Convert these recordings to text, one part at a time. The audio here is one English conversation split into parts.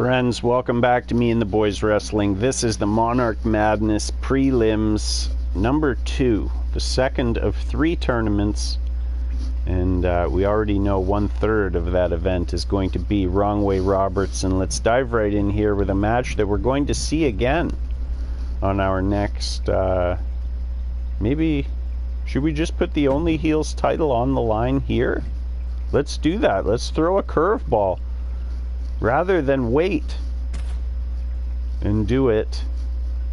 Friends, welcome back to Me and the Boys Wrestling. This is the Monarch Madness prelims number 2, the second of 3 tournaments, and we already know 1/3 of that event is going to be Wrong Way Robertson. Let's dive right in here with a match that we're going to see again on our next, maybe, should we just put the Only Heels title on the line here? Let's do that. Let's throw a curveball. Rather than wait and do it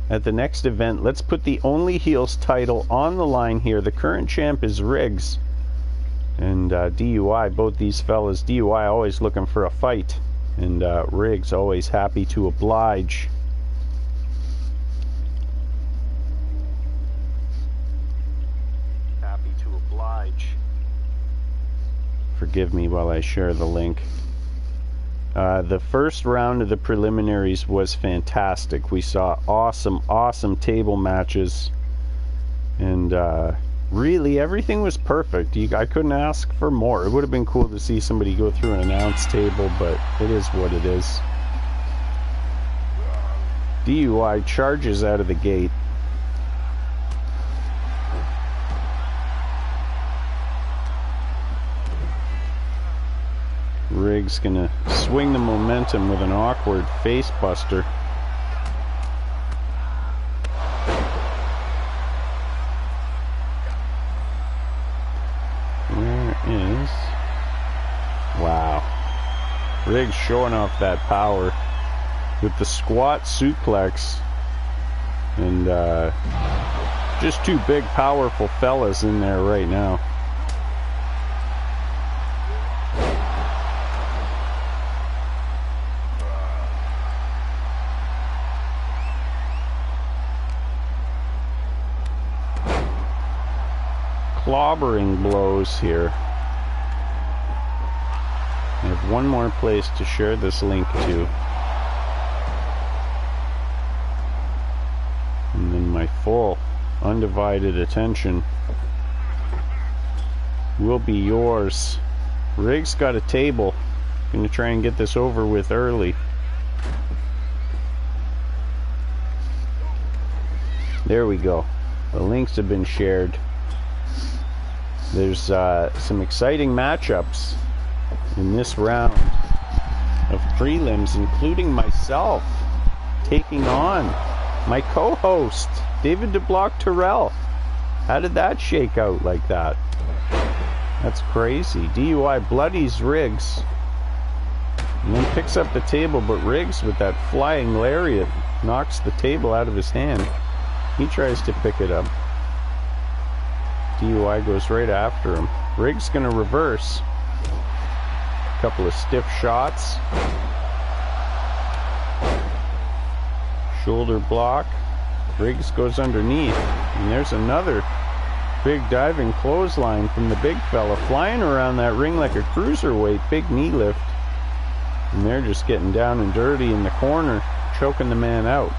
at the next event, let's put the Only Heels title on the line here. The current champ is Riggs and DUI, both these fellas. DUI always looking for a fight, and Riggs always happy to oblige. Happy to oblige. Forgive me while I share the link. The first round of the preliminaries was fantastic. We saw awesome table matches, and really everything was perfect. I couldn't ask for more. It would have been cool to see somebody go through an announce table, but it is what it is. DUI charges out of the gate. Riggs gonna swing the momentum with an awkward face buster. Where is... Wow. Riggs showing off that power with the squat suplex. And just 2 big powerful fellas in there right now. Clobbering blows here. I have one more place to share this link to, and then my full undivided attention will be yours. Riggs got a table. Gonna try and get this over with early. There we go. The links have been shared. There's some exciting matchups in this round of prelims, including myself taking on my co-host, David DeBlock-Terrell. How did that shake out like that? That's crazy. DUI bloodies Riggs and then picks up the table, but Riggs, with that flying lariat, knocks the table out of his hand. He tries to pick it up. DUI goes right after him. Riggs gonna reverse. A couple of stiff shots. Shoulder block. Riggs goes underneath. And there's another big diving clothesline from the big fella, flying around that ring like a cruiserweight. Big knee lift. And they're just getting down and dirty in the corner, choking the man out.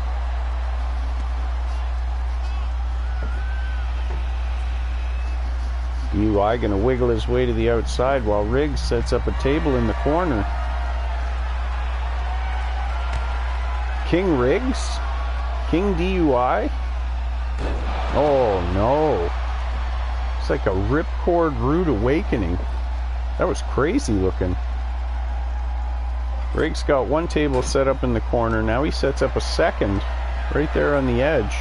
DUI gonna wiggle his way to the outside while Riggs sets up a table in the corner. King Riggs? King DUI? Oh no. It's like a ripcord rude awakening. That was crazy looking. Riggs got one table set up in the corner. Now he sets up a second right there on the edge.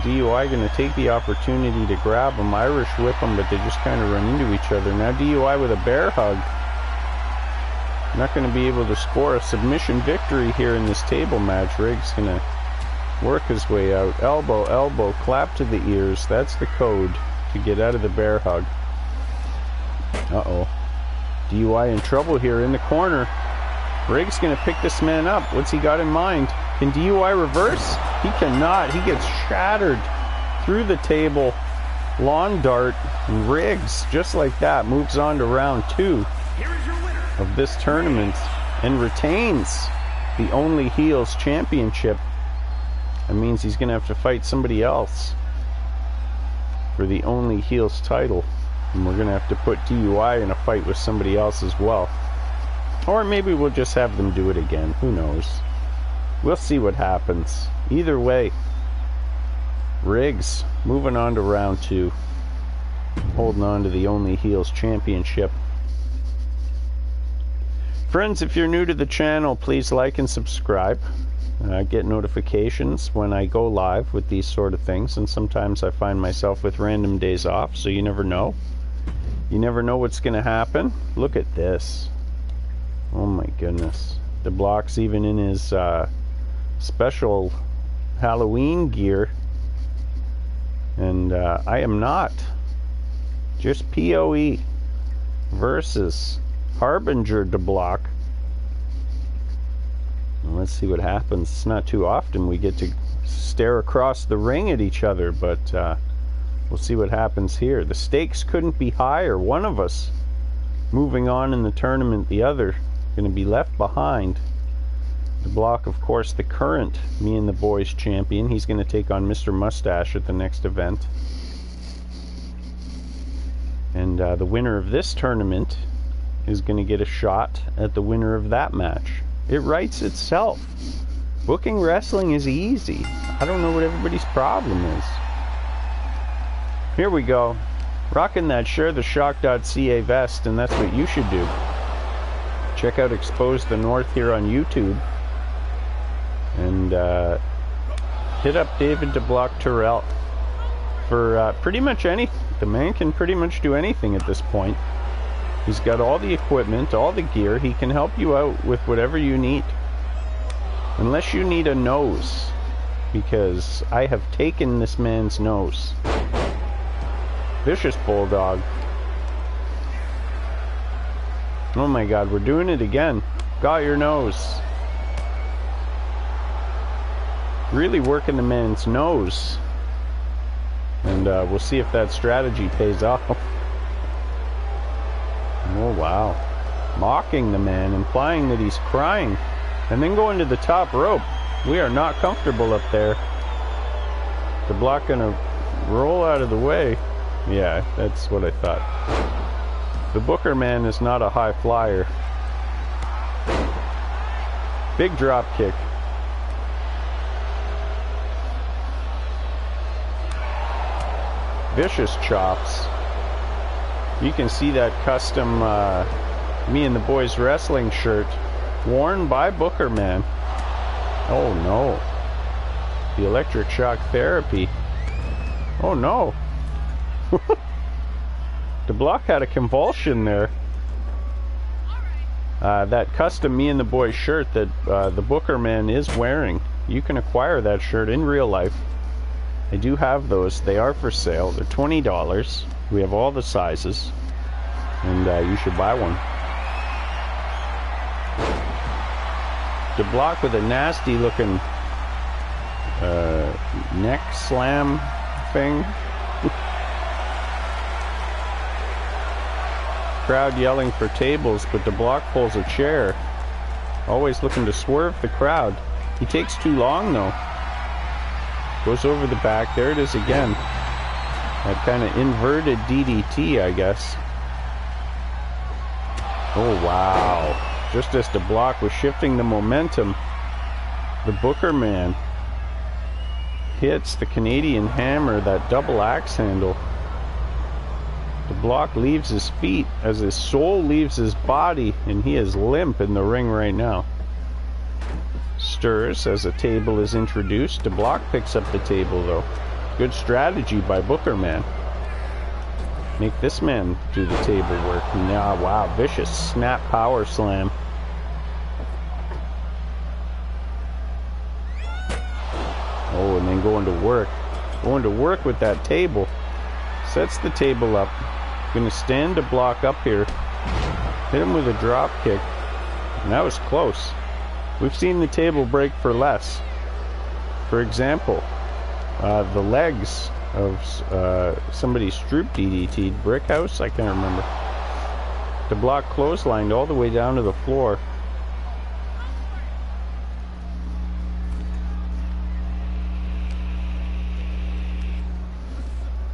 DUI going to take the opportunity to grab him, Irish whip him, but they just kind of run into each other. Now DUI with a bear hug. Not going to be able to score a submission victory here in this table match. Riggs going to work his way out. Elbow, elbow, clap to the ears. That's the code to get out of the bear hug. Uh-oh. DUI in trouble here in the corner. Riggs going to pick this man up. What's he got in mind? Can DUI reverse? He cannot. He gets shattered through the table. Lawn dart. Riggs, just like that, moves on to round 2 of this tournament and retains the Only Heels Championship. That means he's going to have to fight somebody else for the Only Heels title. And we're going to have to put DUI in a fight with somebody else as well. Or maybe we'll just have them do it again. Who knows? We'll see what happens. Either way, Riggs moving on to round 2. Holding on to the Only Heels Championship. Friends, if you're new to the channel, please like and subscribe. Get notifications when I go live with these sort of things, and sometimes I find myself with random days off, so you never know. You never know what's going to happen. Look at this. Oh my goodness. The Block's even in his special Halloween gear, and I am not. Just PoE versus Harbinger de Block. Let's see what happens. It's not too often we get to stare across the ring at each other, but we'll see what happens here. The stakes couldn't be higher. One of us moving on in the tournament, the other going to be left behind. The Block, of course, the current Me and the Boys champion. He's going to take on Mr. Mustache at the next event. And the winner of this tournament is going to get a shot at the winner of that match. It writes itself. Booking wrestling is easy. I don't know what everybody's problem is. Here we go. Rocking that ShareTheShock.ca vest, and that's what you should do. Check out Expose the North here on YouTube. And hit up David DeBlock Terrell for pretty much anything. The man can pretty much do anything at this point. He's got all the equipment, all the gear. He can help you out with whatever you need. Unless you need a nose, because I have taken this man's nose. Vicious Bulldog. Oh my God, we're doing it again. Got your nose. Really working the man's nose. And we'll see if that strategy pays off. Oh wow. Mocking the man, implying that he's crying. And then going to the top rope. We are not comfortable up there. The Block gonna roll out of the way. Yeah, that's what I thought. The Booker man is not a high flyer. Big drop kick. Vicious chops. You can see that custom Me and the Boys wrestling shirt worn by Booker Man. Oh no. The electric shock therapy. Oh no. The Block had a convulsion there. That custom Me and the Boys shirt that the Booker Man is wearing. You can acquire that shirt in real life. I do have those. They are for sale. They're $20. We have all the sizes. And you should buy one. The Block with a nasty looking neck slam thing. Crowd yelling for tables, but the Block pulls a chair. Always looking to swerve the crowd. He takes too long though. Goes over the back. There it is again. That kind of inverted DDT, I guess. Oh wow. Just as the Block was shifting the momentum, the Booker Man hits the Canadian Hammer, that double axe handle. The Block leaves his feet as his soul leaves his body, and he is limp in the ring right now. Stirs as a table is introduced. The Block picks up the table though. Good strategy by Booker Man. Make this man do the table work. Now, wow, vicious snap power slam. Oh, and then going to work. Going to work with that table. Sets the table up. Gonna stand to Block up here. Hit him with a drop kick. And that was close. We've seen the table break for less. For example, the legs of somebody's Stroop DDT'd Brick House, I can't remember. The Block clotheslined all the way down to the floor.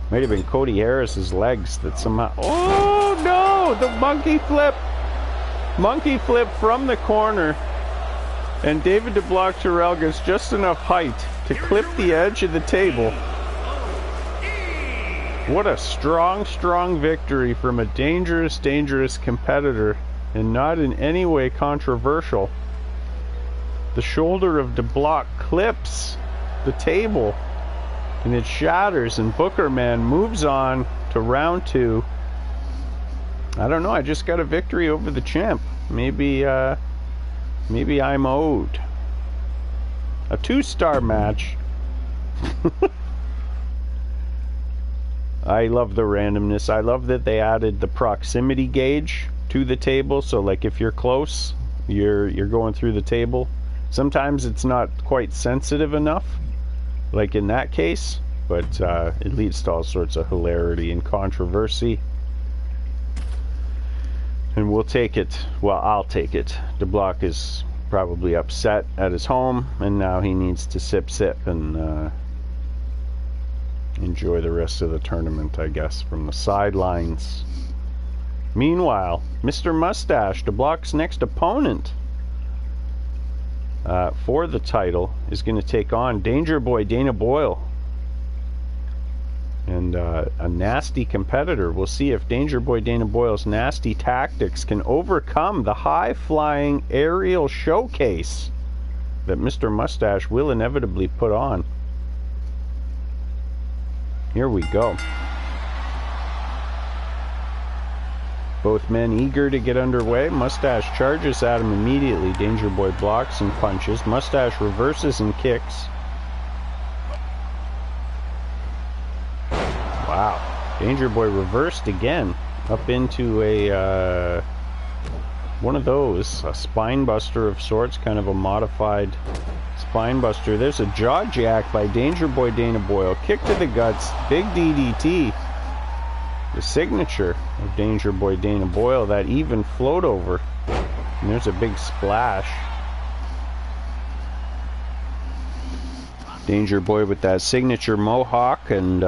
Might have been Cody Harris's legs that somehow... Oh no! The monkey flip! Monkey flip from the corner. And David DeBlock Terrell gets just enough height to clip the edge of the table. What a strong, strong victory from a dangerous, dangerous competitor, and not in any way controversial. The shoulder of DeBlock clips the table, and it shatters, and Booker Man moves on to round 2. I don't know, I just got a victory over the champ. Maybe I'm owed a 2-star match. I love the randomness. I love that they added the proximity gauge to the table. So like if you're close, you're going through the table. Sometimes it's not quite sensitive enough, like in that case, but it leads to all sorts of hilarity and controversy. And we'll take it. Well, I'll take it. DeBlock is probably upset at his home, and now he needs to sip and enjoy the rest of the tournament, I guess, from the sidelines. Meanwhile, Mr. Mustache, DeBlock's next opponent for the title, is going to take on Danger Boy Dana Boyle. And a nasty competitor. We'll see if Danger Boy Dana Boyle's nasty tactics can overcome the high-flying aerial showcase that Mr. Mustache will inevitably put on. Here we go. Both men eager to get underway. Mustache charges at him immediately. Danger Boy blocks and punches. Mustache reverses and kicks. Wow. Danger Boy reversed again up into a one of those, a spine buster of sorts, kind of a modified spine buster. There's a jaw jack by Danger Boy Dana Boyle. Kick to the guts, big DDT. The signature of Danger Boy Dana Boyle, that even float over. And there's a big splash. Danger Boy with that signature mohawk and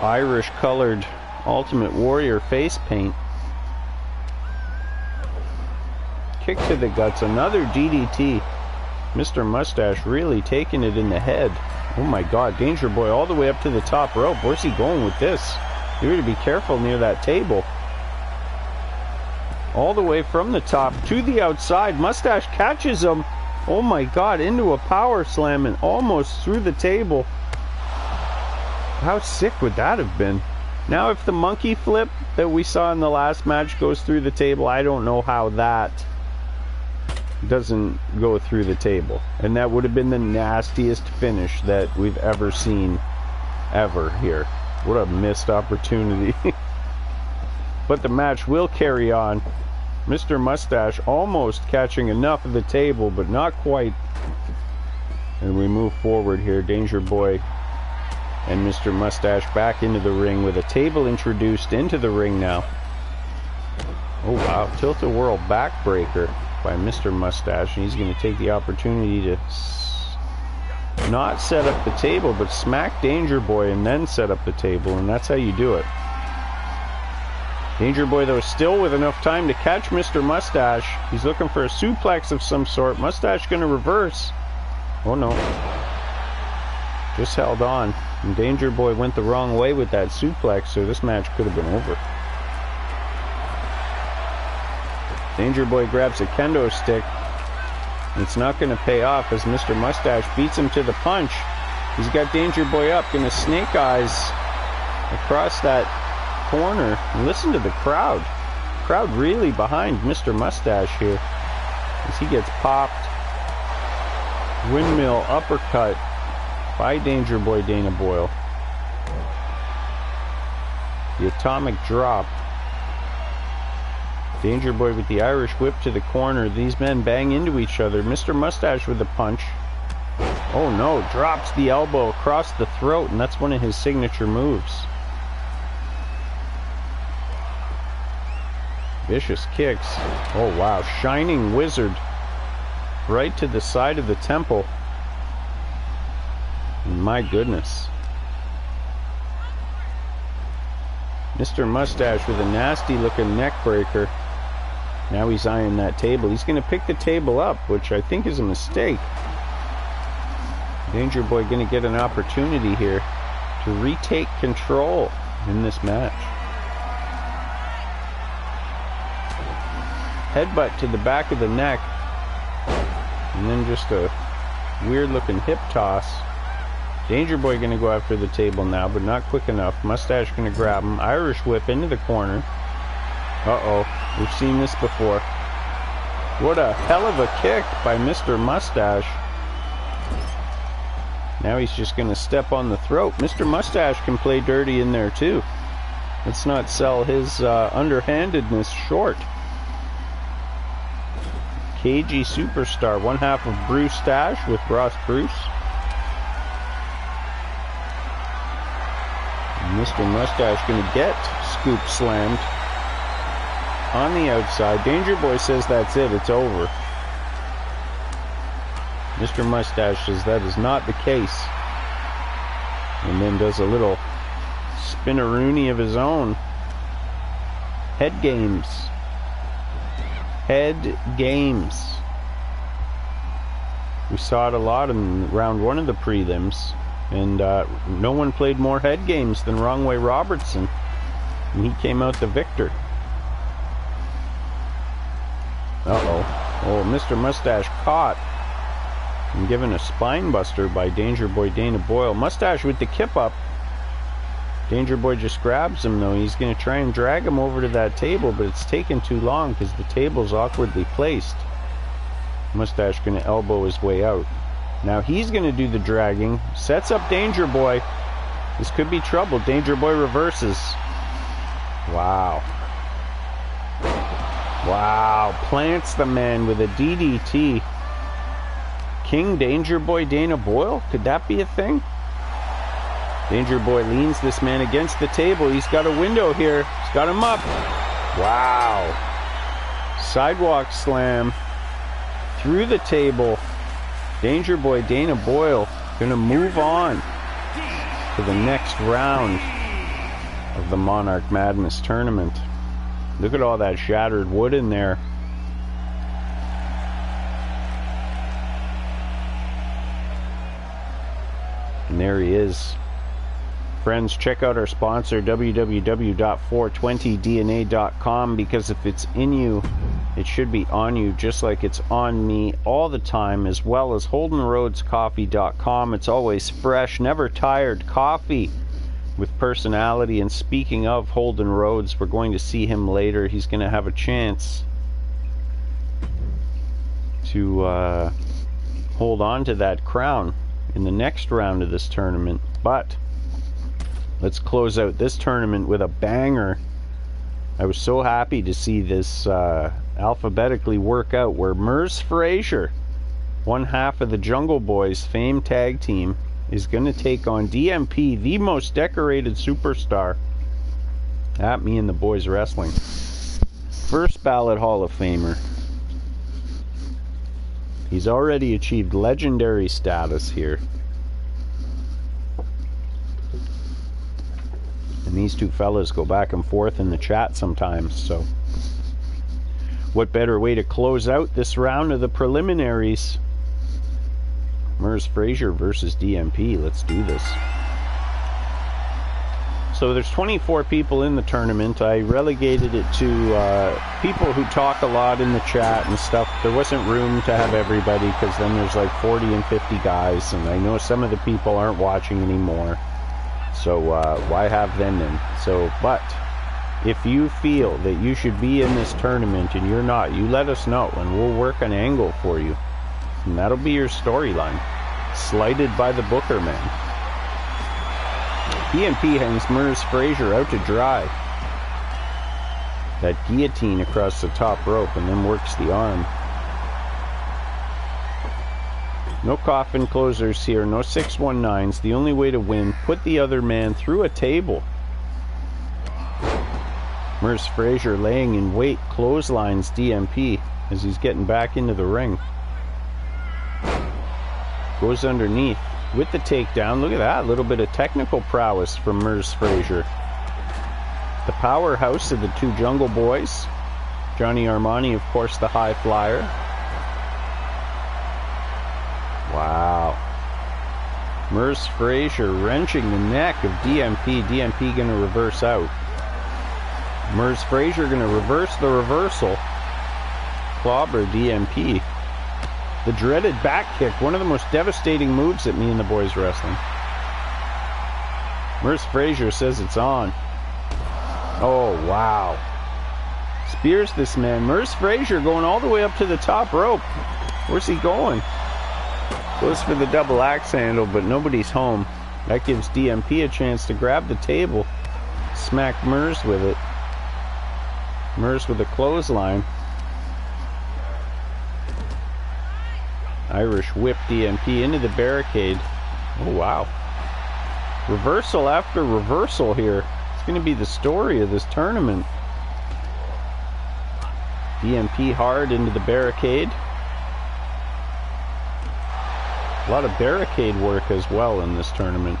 Irish colored Ultimate Warrior face paint. Kick to the guts, another DDT. Mr. Mustache really taking it in the head. Oh my god, Danger Boy all the way up to the top rope. Where's he going with this? You got to be careful near that table. All the way from the top to the outside. Mustache catches him. Oh my god, into a power slam and almost through the table. How sick would that have been? Now if the monkey flip that we saw in the last match goes through the table, I don't know how that doesn't go through the table. And that would have been the nastiest finish that we've ever seen ever here. What a missed opportunity. But the match will carry on. Mr. Mustache almost catching enough of the table, but not quite. And we move forward here. Danger Boy and Mr. Mustache back into the ring with a table introduced into the ring now. Oh wow, tilt-a-whirl backbreaker by Mr. Mustache, and he's going to take the opportunity to not set up the table, but smack Danger Boy and then set up the table, and that's how you do it. Danger Boy, though, still with enough time to catch Mr. Mustache. He's looking for a suplex of some sort. Mustache going to reverse. Oh no. Just held on. And Danger Boy went the wrong way with that suplex, so this match could have been over. Danger Boy grabs a kendo stick. It's not going to pay off as Mr. Mustache beats him to the punch. He's got Danger Boy up, going to snake eyes across that corner. And listen to the crowd. Crowd really behind Mr. Mustache here as he gets popped. Windmill uppercut by Danger Boy Dana Boyle. The atomic drop. Danger Boy with the Irish whip to the corner. These men bang into each other. Mr. Mustache with the punch. Oh no, drops the elbow across the throat, and that's one of his signature moves. Vicious kicks. Oh wow, Shining Wizard right to the side of the temple. My goodness. Mr. Mustache with a nasty looking neck breaker. Now he's eyeing that table. He's going to pick the table up, which I think is a mistake. Danger Boy going to get an opportunity here to retake control in this match. Headbutt to the back of the neck. And then just a weird looking hip toss. Danger Boy going to go after the table now, but not quick enough. Mustache going to grab him. Irish whip into the corner. Uh-oh. We've seen this before. What a hell of a kick by Mr. Mustache. Now he's just going to step on the throat. Mr. Mustache can play dirty in there too. Let's not sell his underhandedness short. KG Superstar, one half of Bruce Stash with Ross Bruce. And Mr. Mustache going to get scoop slammed on the outside. Danger Boy says that's it, it's over. Mr. Mustache says that is not the case. And then does a little spinneroonie of his own. Head games. Head games. We saw it a lot in round one of the prelims, and no one played more head games than Wrong Way Robertson, and he came out the victor. Uh-oh. Oh, Mr. Mustache caught and given a spine buster by Danger Boy Dana Boyle. Mustache with the kip up. Danger Boy just grabs him though. He's going to try and drag him over to that table, but it's taken too long because the table's awkwardly placed. Mustache going to elbow his way out. Now he's going to do the dragging. Sets up Danger Boy. This could be trouble. Danger Boy reverses. Wow. Wow. Plants the man with a DDT. King Danger Boy Dana Boyle? Could that be a thing? Danger Boy leans this man against the table. He's got a window here. He's got him up. Wow. Sidewalk slam through the table. Danger Boy Dana Boyle going to move on to the next round of the Monarch Madness tournament. Look at all that shattered wood in there. And there he is. Friends, check out our sponsor, www.420dna.com, because if it's in you, it should be on you, just like it's on me all the time, as well as HoldenRoadsCoffee.com. It's always fresh, never tired coffee with personality. And speaking of Holden Rhodes, we're going to see him later. He's going to have a chance to hold on to that crown in the next round of this tournament. But let's close out this tournament with a banger. I was so happy to see this alphabetically work out, where Mers Frazier, one half of the Jungle Boys Fame tag team, is going to take on DMP, the most decorated superstar at Me and the Boys Wrestling. First ballot Hall of Famer. He's already achieved legendary status here. And these two fellas go back and forth in the chat sometimes, so what better way to close out this round of the preliminaries? Mers Frazier versus DMP. Let's do this. So there's 24 people in the tournament. I relegated it to people who talk a lot in the chat and stuff. There wasn't room to have everybody, because then there's like 40 and 50 guys, and I know some of the people aren't watching anymore. So why have them in? So, but if you feel that you should be in this tournament and you're not, you let us know and we'll work an angle for you. And that'll be your storyline. Slighted by the Booker man. DMP hangs Mers Frazier out to dry. That guillotine across the top rope, and then works the arm. No coffin closers here, no 619s. The only way to win, put the other man through a table. Mers Frazier laying in wait, clotheslines DMP as he's getting back into the ring. Goes underneath with the takedown. Look at that, a little bit of technical prowess from Mers Frazier. The powerhouse of the two Jungle Boys. Johnny Armani, of course, the high flyer. Wow. Merce Frazier wrenching the neck of DMP. DMP going to reverse out. Merce Frazier going to reverse the reversal. Clobber DMP. The dreaded back kick, one of the most devastating moves at Me and the Boys Wrestling. Merce Frazier says it's on. Oh, wow. Spears this man. Merce Frazier going all the way up to the top rope. Where's he going? Goes for the double axe handle, but nobody's home. That gives DMP a chance to grab the table. Smack Merce with it. Merce with a clothesline. Irish whip DMP into the barricade. Oh, wow. Reversal after reversal here. It's going to be the story of this tournament. DMP hard into the barricade. A lot of barricade work as well in this tournament.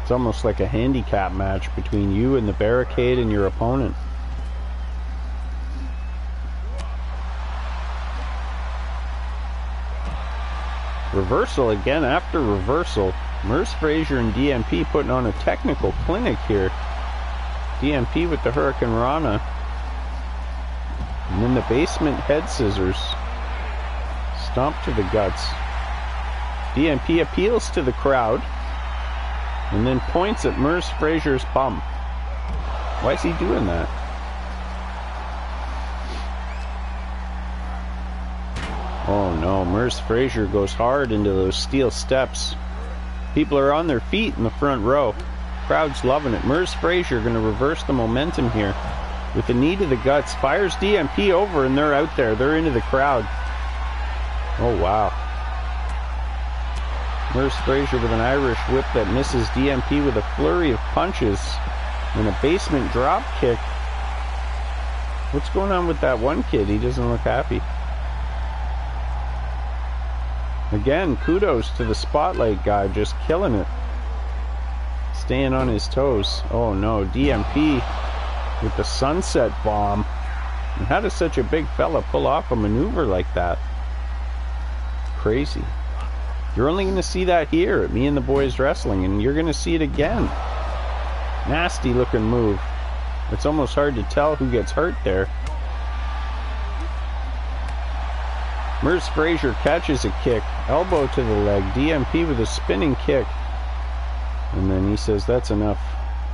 It's almost like a handicap match between you and the barricade and your opponent. Reversal again after reversal. Merce Frazier and DMP putting on a technical clinic here. DMP with the Hurricane Rana. And then the basement head scissors. Stomp to the guts. DMP appeals to the crowd. And then points at Merce Frazier's bum. Why is he doing that? Oh no, Merce Frazier goes hard into those steel steps. People are on their feet in the front row. Crowd's loving it. Merce Frazier going to reverse the momentum here. With the knee to the guts, fires DMP over and they're out there. They're into the crowd. Oh wow. Merce Frazier with an Irish whip that misses DMP with a flurry of punches. And a basement drop kick. What's going on with that one kid? He doesn't look happy. Again, kudos to the Spotlight guy, just killing it. Staying on his toes. Oh no, DMP with the sunset bomb. And how does such a big fella pull off a maneuver like that? Crazy. You're only going to see that here at Me and the Boys Wrestling, and you're going to see it again. Nasty looking move. It's almost hard to tell who gets hurt there. Merce Frazier catches a kick, elbow to the leg, DMP with a spinning kick. And then he says, that's enough.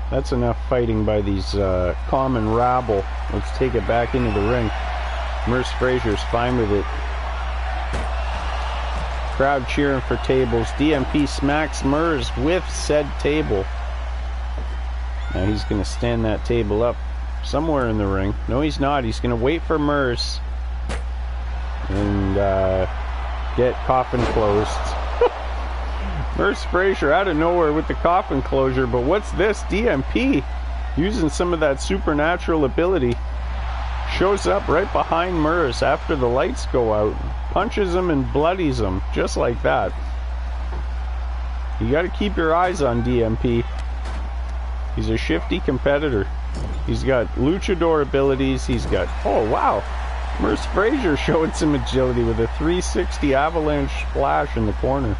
That's enough fighting by these common rabble. Let's take it back into the ring. Merce Frazier's fine with it. Crowd cheering for tables. DMP smacks Merce with said table. Now he's going to stand that table up somewhere in the ring. No, he's not. He's going to wait for Merce and get coffin closed. Merce Frazier out of nowhere with the coffin closure, but what's this? DMP using some of that supernatural ability. Shows up right behind Merce after the lights go out. Punches him and bloodies him, just like that. You got to keep your eyes on DMP. He's a shifty competitor. He's got luchador abilities. He's got... Oh, wow. Merce Frazier showing some agility with a 360 avalanche splash in the corner.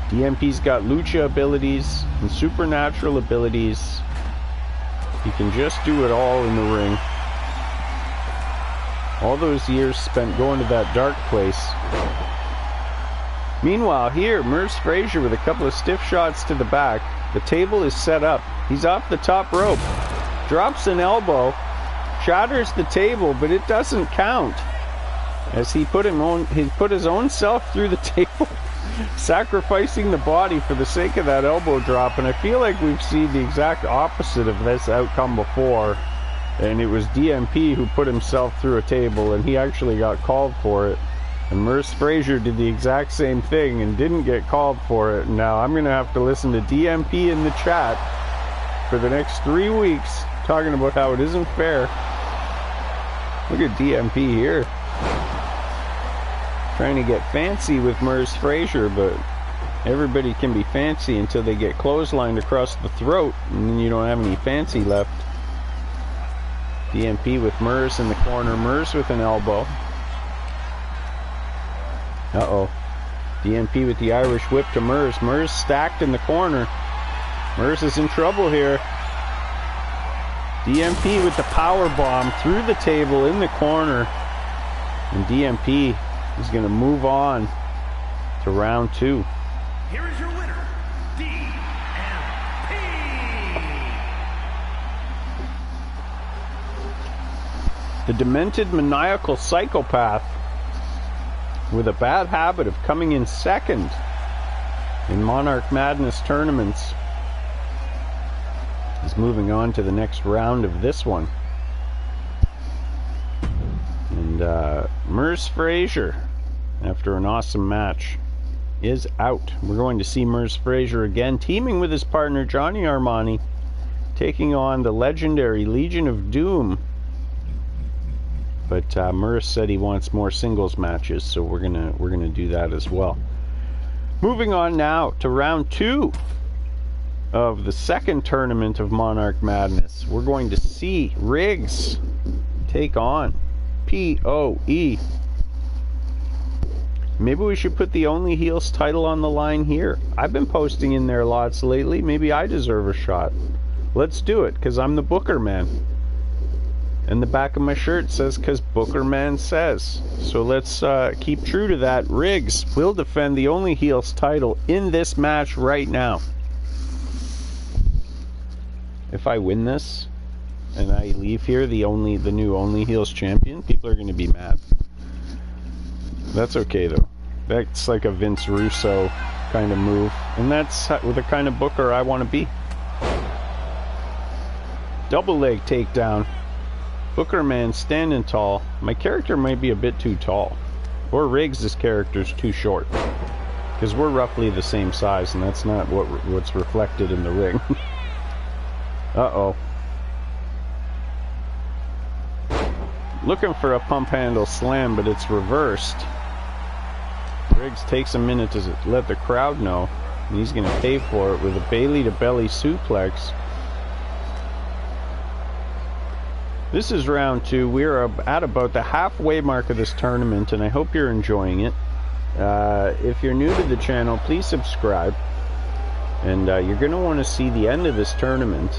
DMP's got lucha abilities and supernatural abilities. He can just do it all in the ring. All those years spent going to that dark place. Meanwhile, here, Merce Frazier with a couple of stiff shots to the back. The table is set up. He's off the top rope. Drops an elbow. Shatters the table, but it doesn't count. As he put his own self through the table. Sacrificing the body for the sake of that elbow drop. And I feel like we've seen the exact opposite of this outcome before. And it was DMP who put himself through a table, and he actually got called for it. And Merce Frazier did the exact same thing and didn't get called for it. Now I'm going to have to listen to DMP in the chat for the next 3 weeks talking about how it isn't fair. Look at DMP here. Trying to get fancy with Merce Frazier, but Everybody can be fancy until they get clotheslined across the throat, and then you don't have any fancy left. DMP with Mers in the corner. Mers with an elbow. Uh-oh. DMP with the Irish whip to Mers. Mers stacked in the corner. Mers is in trouble here. DMP with the power bomb through the table in the corner. And DMP is going to move on to round 2. Here is your winner, DMP. The demented maniacal psychopath with a bad habit of coming in second in Monarch Madness tournaments is moving on to the next round of this one. And Mers Frazier, after an awesome match, is out. We're going to see Mers Frazier again, teaming with his partner Johnny Armani, taking on the legendary Legion of Doom. But Mers said he wants more singles matches, so we're gonna do that as well. Moving on now to round 2 of the second tournament of Monarch Madness. We're going to see Riggs take on POE. Maybe we should put the Only Heels title on the line here. I've been posting in there lots lately. Maybe I deserve a shot. Let's do it, because I'm the Booker Man. And the back of my shirt says, because Booker Man says. So let's keep true to that. Riggs will defend the Only Heels title in this match right now. If I win this, and I leave here the new Only Heels champion, people are going to be mad. That's okay, though. That's like a Vince Russo kind of move. And that's the kind of Booker I want to be. Double leg takedown. Booker Man standing tall. My character might be a bit too tall. Or Riggs' character's too short. Because we're roughly the same size, and that's not what's reflected in the ring. Uh-oh. Looking for a pump handle slam, but it's reversed. Riggs takes a minute to let the crowd know, and he's going to pay for it with a Bailey to belly suplex. This is round 2. We're at about the halfway mark of this tournament, and I hope you're enjoying it. If you're new to the channel, please subscribe. And you're going to want to see the end of this tournament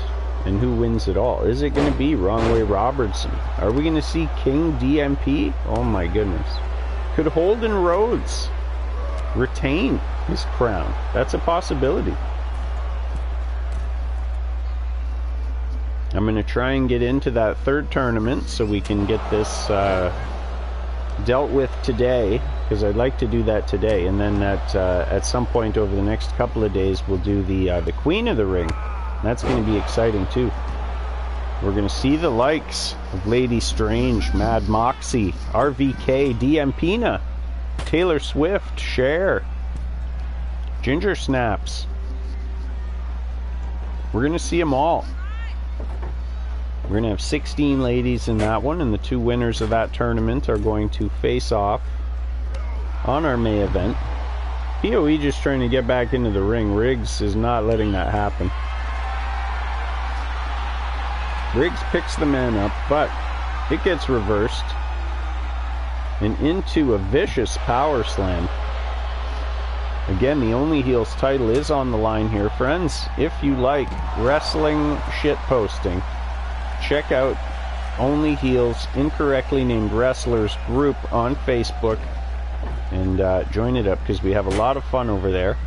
and who wins it all. Is it going to be Wrongway Robertson? Are we going to see King DMP? Oh my goodness. Could Holden Rhodes retain his crown? That's a possibility. I'm going to try and get into that third tournament so we can get this dealt with today, because I'd like to do that today. And then at some point over the next couple of days, we'll do the Queen of the Ring. That's going to be exciting too. We're going to see the likes of Lady Strange, Mad Moxie, RVK, DMPina, Taylor Swift, Cher, Ginger Snaps. We're going to see them all. We're going to have 16 ladies in that one, and the 2 winners of that tournament are going to face off on our May event. POE just trying to get back into the ring. Riggs is not letting that happen. Riggs picks the man up, but it gets reversed and into a vicious power slam. Again, the Only Heels title is on the line here. Friends, if you like wrestling shit posting, check out Only Heels Incorrectly Named Wrestlers group on Facebook and join it up, because we have a lot of fun over there.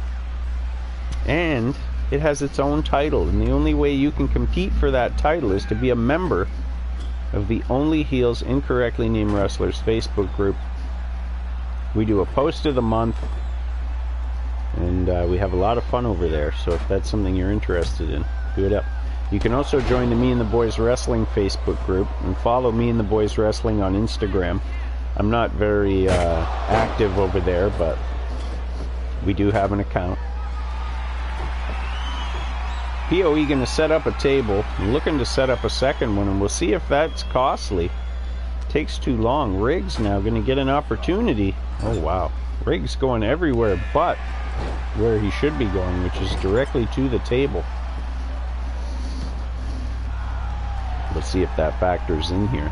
And it has its own title, and the only way you can compete for that title is to be a member of the Only Heels Incorrectly Named Wrestlers Facebook group. We do a post of the month, and we have a lot of fun over there, so if that's something you're interested in, do it up. You can also join the Me and the Boys Wrestling Facebook group and follow Me and the Boys Wrestling on Instagram. I'm not very active over there, but we do have an account. POE going to set up a table, looking to set up a second one, and we'll see if that's costly. Takes too long. Riggs now going to get an opportunity. Oh, wow. Riggs going everywhere but where he should be going, which is directly to the table. Let's see if that factors in here.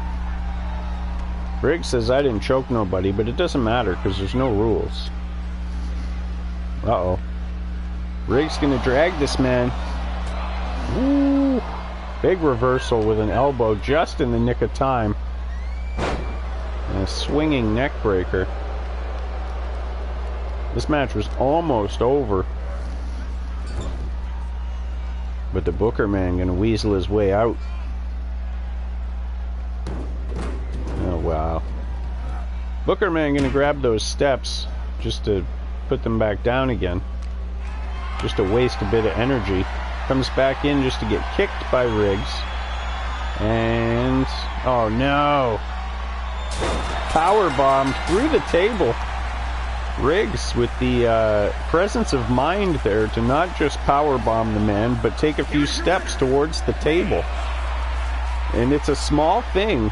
Riggs says, I didn't choke nobody, but it doesn't matter because there's no rules. Uh-oh. Riggs going to drag this man. Ooh. Big reversal with an elbow just in the nick of time. And a swinging neck breaker. This match was almost over. But the Booker man going to weasel his way out. Oh, wow. Booker man going to grab those steps just to put them back down again. Just to waste a bit of energy. Comes back in just to get kicked by Riggs. And... oh, no. Power bombed through the table. Riggs with the presence of mind there to not just power bomb the man, but take a few steps towards the table. And it's a small thing,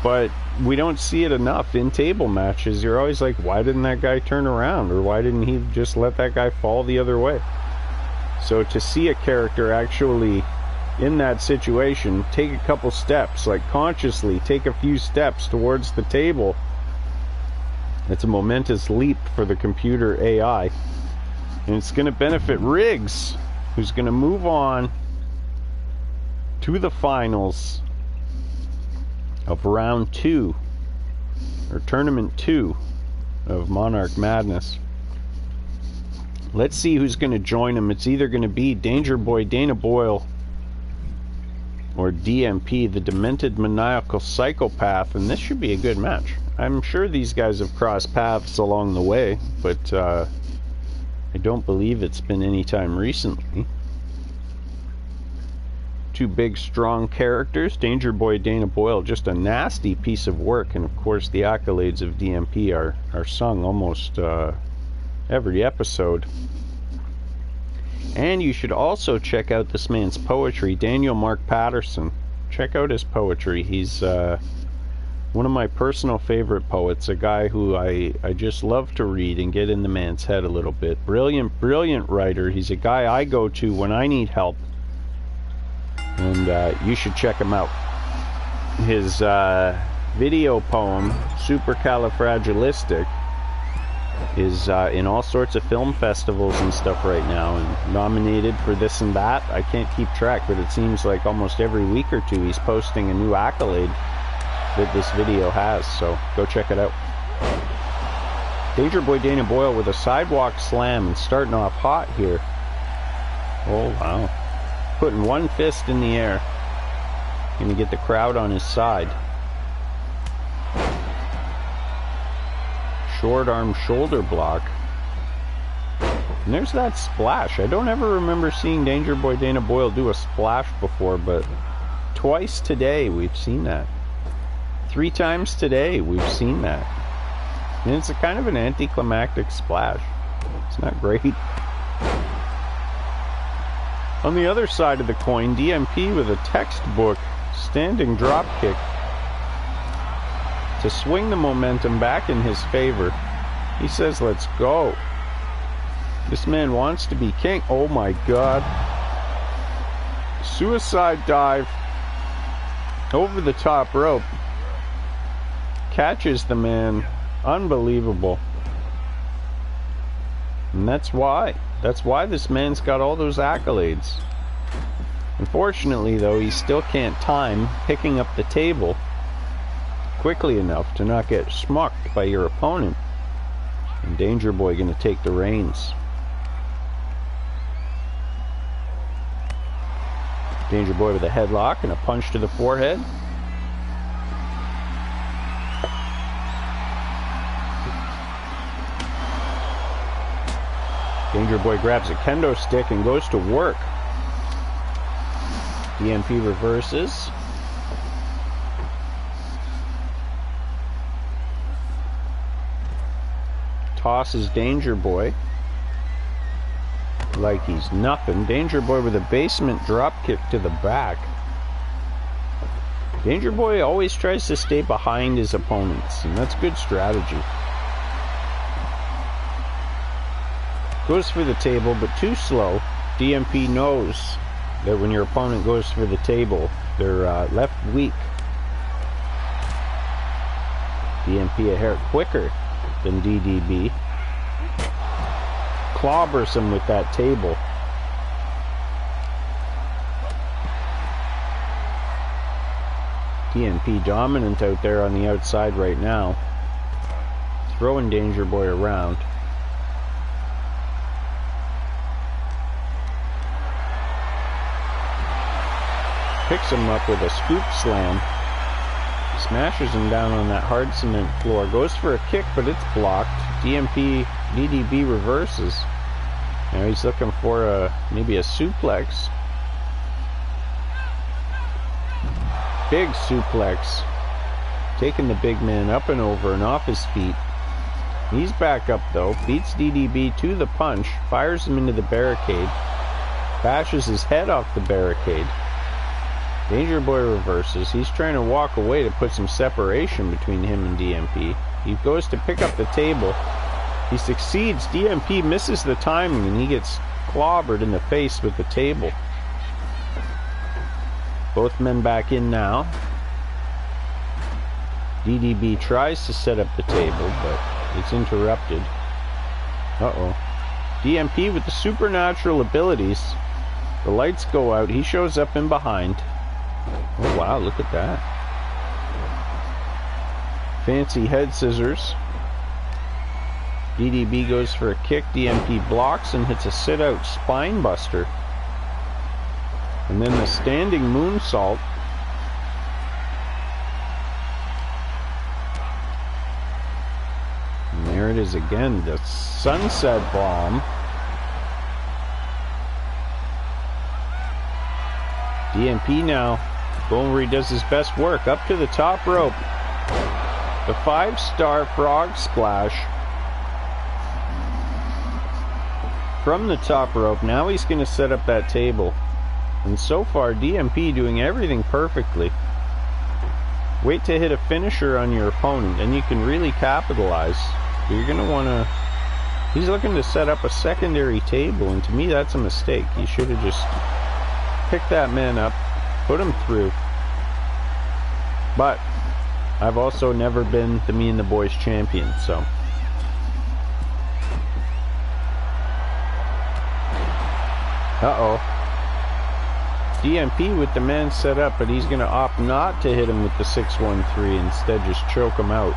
but we don't see it enough in table matches. You're always like, why didn't that guy turn around? Or why didn't he just let that guy fall the other way? So to see a character actually in that situation take a couple steps, like consciously take a few steps towards the table, it's a momentous leap for the computer AI. And it's going to benefit Riggs, who's going to move on to the finals of round 2, or tournament 2 of Monarch Madness. Let's see who's going to join him. It's either going to be Danger Boy Dana Boyle or DMP, the Demented Maniacal Psychopath, and this should be a good match. I'm sure these guys have crossed paths along the way, but I don't believe it's been any time recently. Two big, strong characters. Danger Boy Dana Boyle, just a nasty piece of work, and of course the accolades of DMP are sung almost every episode. And you should also check out this man's poetry, Daniel Mark Patterson. Check out his poetry. He's one of my personal favorite poets, a guy who I just love to read and get in the man's head a little bit. Brilliant, brilliant writer. He's a guy I go to when I need help. And you should check him out. His video poem, Supercalifragilistic, is in all sorts of film festivals and stuff right now, and nominated for this and that. I can't keep track, but it seems like almost every week or two he's posting a new accolade that this video has, so go check it out. Danger Boy Dana Boyle with a sidewalk slam and starting off hot here. Oh wow. Putting one fist in the air. Gonna get the crowd on his side. Short arm shoulder block. And there's that splash. I don't ever remember seeing Danger Boy Dana Boyle do a splash before, but twice today we've seen that. 3 times today we've seen that. And it's a kind of an anticlimactic splash. It's not great. On the other side of the coin, DMP with a textbook standing drop kick to swing the momentum back in his favor. He says, let's go. This man wants to be king. Oh my god. Suicide dive over the top rope. Catches the man. Unbelievable. And that's why this man's got all those accolades. Unfortunately though, he still can't time picking up the table quickly enough to not get smucked by your opponent. And Danger Boy gonna take the reins. Danger Boy with a headlock and a punch to the forehead. Danger Boy grabs a kendo stick and goes to work. DMP reverses. Tosses Danger Boy like he's nothing. Danger Boy with a basement drop kick to the back. Danger Boy always tries to stay behind his opponents, and that's good strategy. Goes for the table, but too slow. DMP knows that when your opponent goes for the table, they're left weak. DMP a hair quicker than DDB. Clobbers him with that table. DMP dominant out there on the outside right now. Throwing Danger Boy around. Picks him up with a scoop slam. Smashes him down on that hard cement floor. Goes for a kick, but it's blocked. DDB reverses. Now he's looking for maybe a suplex. Big suplex. Taking the big man up and over and off his feet. He's back up though. Beats DDB to the punch. Fires him into the barricade. Bashes his head off the barricade. Danger Boy reverses. He's trying to walk away to put some separation between him and DMP. He goes to pick up the table. He succeeds. DMP misses the timing and he gets clobbered in the face with the table. Both men back in now. DDB tries to set up the table, but it's interrupted. Uh-oh. DMP with the supernatural abilities. The lights go out. He shows up in behind. Oh wow, look at that. Fancy head scissors. DDB goes for a kick. DMP blocks and hits a sit-out spine buster. And then the standing moonsault. And there it is again, the sunset bomb. DMP now going where he does his best work, up to the top rope. The 5-star frog splash from the top rope. Now he's going to set up that table. And so far, DMP doing everything perfectly. Wait to hit a finisher on your opponent, and you can really capitalize. You're going to want to... He's looking to set up a secondary table, and to me that's a mistake. He should have just picked that man up, put him through. But I've also never been the Me and the Boys champion, so... Uh-oh. DMP with the man set up, but he's going to opt not to hit him with the 6-1-3, instead just choke him out.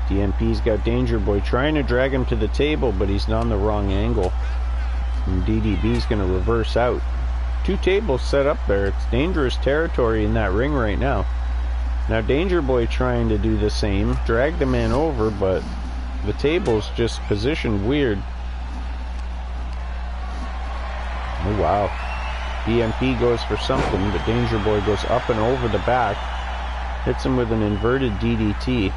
DMP's got Danger Boy trying to drag him to the table, but he's on the wrong angle. And DDB's going to reverse out. 2 tables set up there. It's dangerous territory in that ring right now. Now Danger Boy trying to do the same. Drag the man over, but the table's just positioned weird. Oh wow. DMP goes for something, but Danger Boy goes up and over the back. Hits him with an inverted DDT.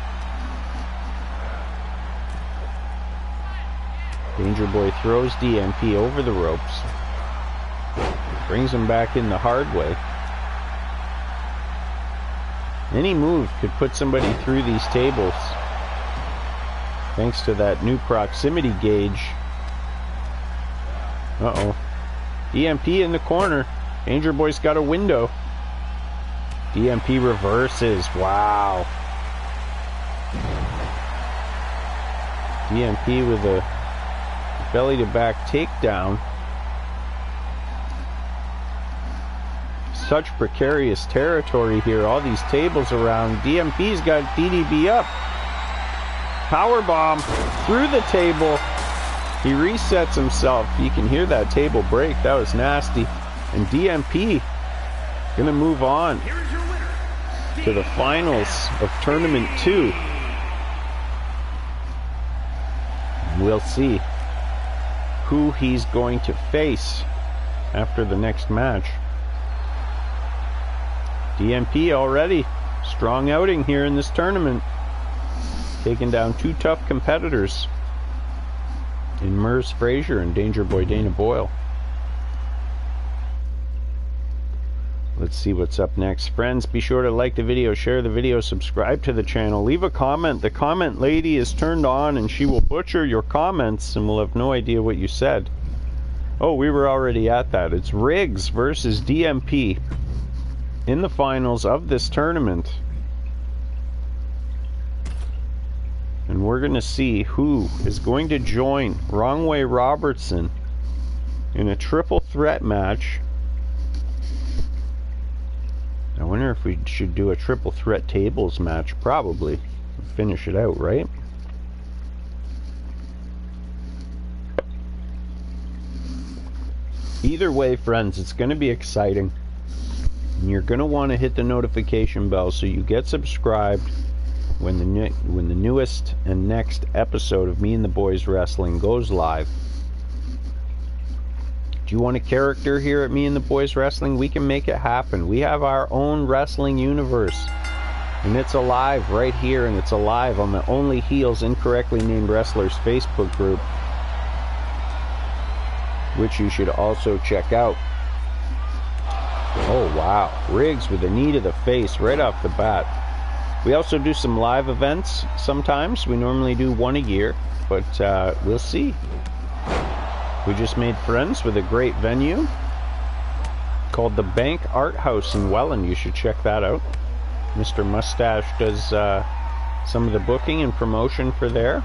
Danger Boy throws DMP over the ropes. Brings him back in the hard way. Any move could put somebody through these tables. Thanks to that new proximity gauge. Uh-oh. DMP in the corner. Danger Boy's got a window. DMP reverses. Wow. DMP with a belly to back takedown. Such precarious territory here. All these tables around. DMP's got DDB up. Powerbomb through the table. He resets himself. You can hear that table break. That was nasty. And DMP gonna move on to the finals of Tournament 2. We'll see who he's going to face after the next match. DMP already strong outing here in this tournament, taking down 2 tough competitors in Merz Frazier and Danger Boy Dana Boyle. Let's see what's up next. Friends, be sure to like the video, share the video, subscribe to the channel, leave a comment. The comment lady is turned on and she will butcher your comments and we'll have no idea what you said. Oh, we were already at that. It's Riggs versus DMP in the finals of this tournament. And we're going to see who is going to join Wrong Way Robertson in a triple threat match. I wonder if we should do a triple threat tables match. Probably. Finish it out, right? Either way, friends, it's going to be exciting. And you're going to want to hit the notification bell so you get subscribed when the newest and next episode of Me and the Boys Wrestling goes live. Do you want a character here at Me and the Boys Wrestling? We can make it happen. We have our own wrestling universe. And it's alive right here, and it's alive on the Only Heels Incorrectly Named Wrestlers Facebook group, which you should also check out. Oh wow, Riggs with a knee to the face right off the bat. We also do some live events sometimes. We normally do one a year, but we'll see. We just made friends with a great venue called the Bank Art House in Welland. You should check that out. Mr. Mustache does some of the booking and promotion for there.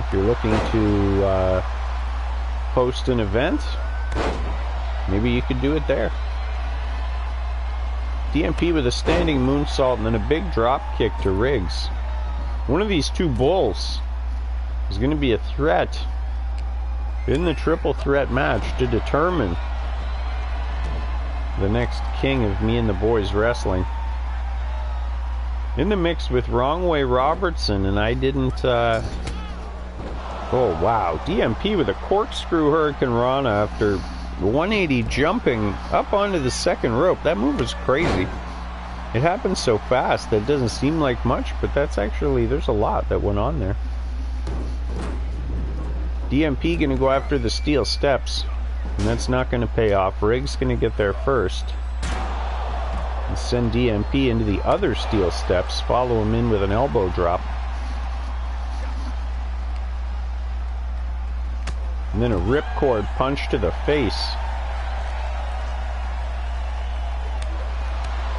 If you're looking to host an event, maybe you could do it there. DMP with a standing moonsault and then a big drop kick to Riggs. One of these two bulls is going to be a threat in the triple threat match to determine the next king of Me and the Boys Wrestling. In the mix with Wrong Way Robertson, and I didn't oh wow, DMP with a corkscrew Hurricane Rana after 180 jumping up onto the second rope. That move was crazy. It happened so fast that it doesn't seem like much, but that's actually, there's a lot that went on there. DMP gonna go after the steel steps, and that's not gonna pay off. Riggs gonna get there first and send DMP into the other steel steps, follow him in with an elbow drop. And then a ripcord punch to the face.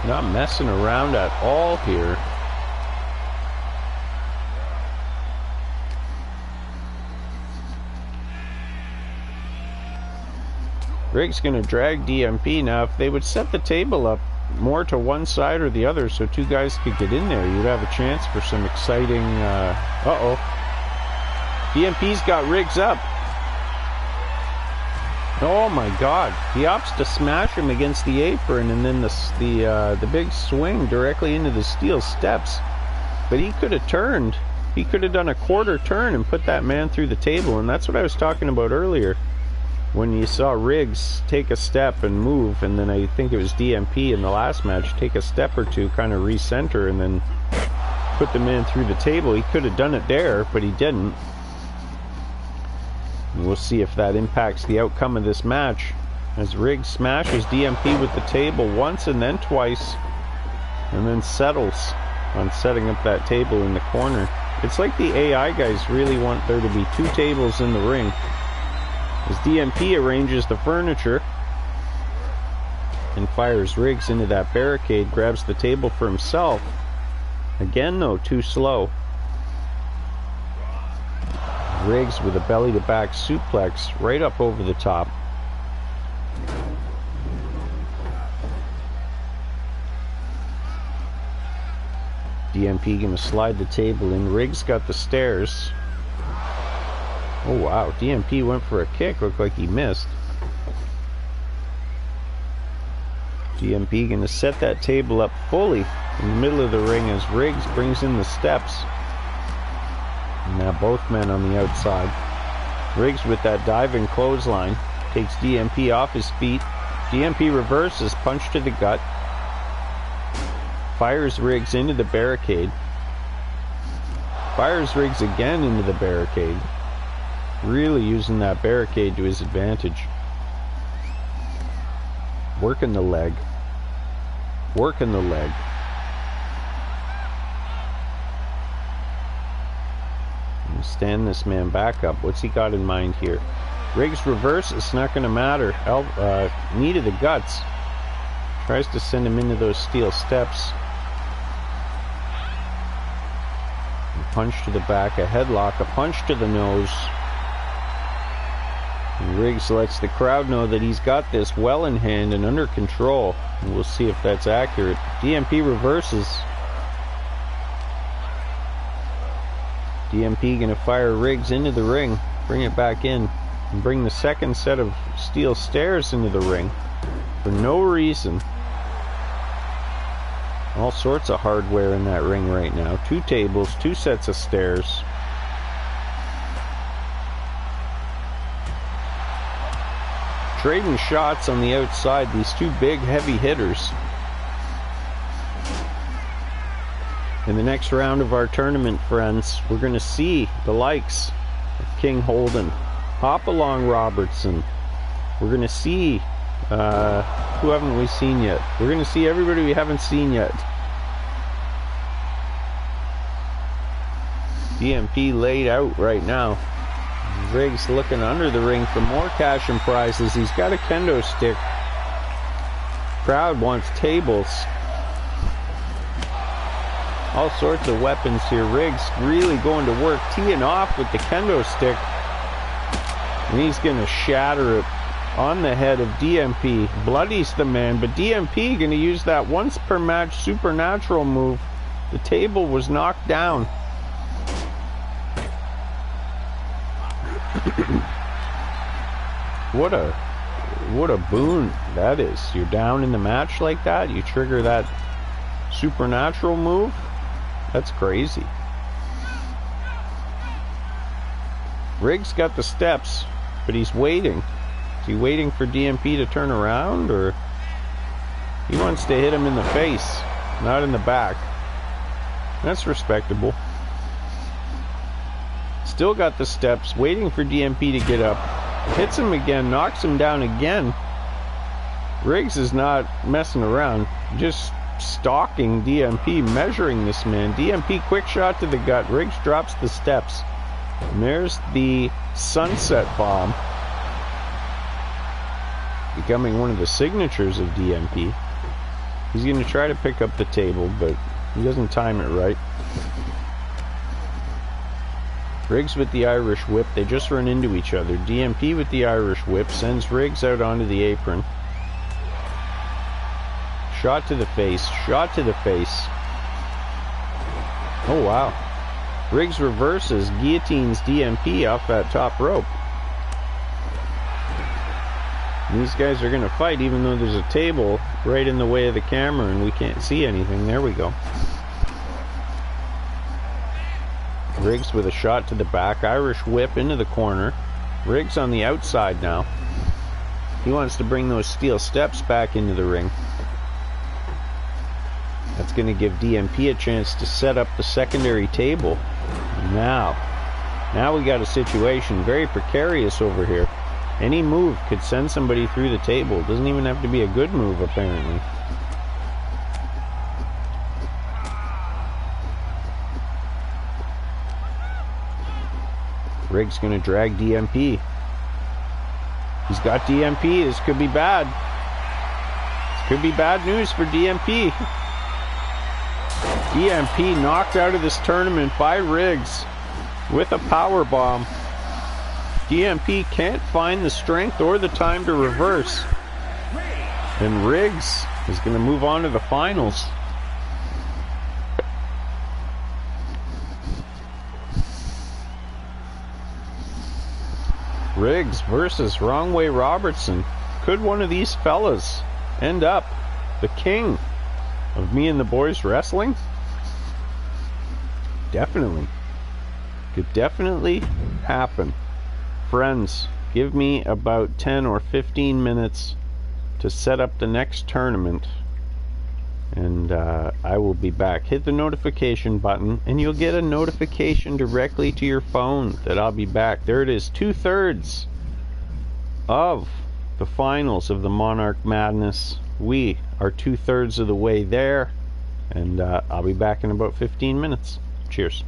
Not messing around at all here. Riggs gonna drag DMP. Now, if they would set the table up more to one side or the other so two guys could get in there, you'd have a chance for some exciting, uh-oh. DMP's got Riggs up. Oh my god. He opts to smash him against the apron, and then the big swing directly into the steel steps. But he could have turned. He could have done a quarter turn and put that man through the table, and that's what I was talking about earlier. When you saw Riggs take a step and move, and then I think it was DMP in the last match, take a step or two, kind of recenter, and then put the man through the table. He could have done it there, but he didn't. And we'll see if that impacts the outcome of this match, as Riggs smashes DMP with the table once and then twice, and then settles on setting up that table in the corner. It's like the AI guys really want there to be two tables in the ring. As DMP arranges the furniture and fires Riggs into that barricade, grabs the table for himself. Again though, too slow. Riggs with a belly-to-back suplex right up over the top. DMP gonna slide the table in. Riggs got the stairs. Oh wow, DMP went for a kick, looked like he missed. DMP gonna set that table up fully in the middle of the ring as Riggs brings in the steps. And now both men on the outside. Riggs with that diving clothesline takes DMP off his feet. DMP reverses, punch to the gut. Fires Riggs into the barricade. Fires Riggs again into the barricade. Really using that barricade to his advantage. Working the leg. Working the leg. Stand this man back up. What's he got in mind here? Riggs reverse. It's not going to matter. Knee to the guts. Tries to send him into those steel steps. A punch to the back. A headlock. A punch to the nose. And Riggs lets the crowd know that he's got this well in hand and under control. And we'll see if that's accurate. DMP reverses. DMP gonna fire Riggs into the ring, bring it back in, and bring the second set of steel stairs into the ring for no reason. All sorts of hardware in that ring right now. 2 tables, 2 sets of stairs. Trading shots on the outside, these 2 big heavy hitters. In the next round of our tournament, friends, we're going to see the likes of King Holden, Hopalong Robertson. We're going to see, who haven't we seen yet? We're going to see everybody we haven't seen yet. DMP laid out right now. Riggs looking under the ring for more cash and prizes. He's got a kendo stick. Crowd wants tables. All sorts of weapons here. Riggs really going to work, teeing off with the kendo stick. And he's going to shatter it on the head of DMP. Bloodies the man, but DMP going to use that once per match supernatural move. The table was knocked down. What a boon that is. You're down in the match like that, you trigger that supernatural move. That's crazy. Riggs got the steps, but he's waiting. Is he waiting for DMP to turn around, or he wants to hit him in the face, not in the back? That's respectable. Still got the steps, waiting for DMP to get up. Hits him again, knocks him down again. Riggs is not messing around, just stalking DMP, measuring this man. DMP quick shot to the gut. Riggs drops the steps. And there's the sunset bomb, becoming one of the signatures of DMP. He's going to try to pick up the table, but he doesn't time it right. Riggs with the Irish whip. They just run into each other. DMP with the Irish whip sends Riggs out onto the apron. Shot to the face. Shot to the face. Oh, wow. Riggs reverses, guillotines DMP off that top rope. And these guys are going to fight even though there's a table right in the way of the camera and we can't see anything. There we go. Riggs with a shot to the back. Irish whip into the corner. Riggs on the outside now. He wants to bring those steel steps back into the ring. That's going to give DMP a chance to set up the secondary table. Now we got a situation very precarious over here. Any move could send somebody through the table. It doesn't even have to be a good move, apparently. Riggs going to drag DMP. He's got DMP. This could be bad. This could be bad news for DMP. DMP knocked out of this tournament by Riggs with a power bomb. DMP can't find the strength or the time to reverse. And Riggs is going to move on to the finals. Riggs versus Wrong Way Robertson. Could one of these fellas end up the king of Me and the Boys Wrestling? Definitely. Could definitely happen. Friends, give me about 10 or 15 minutes to set up the next tournament, and I will be back. Hit the notification button and you'll get a notification directly to your phone that I'll be back. There it is, 2/3 of the finals of the Monarch Madness. We are 2/3 of the way there, and I'll be back in about 15 minutes. Cheers.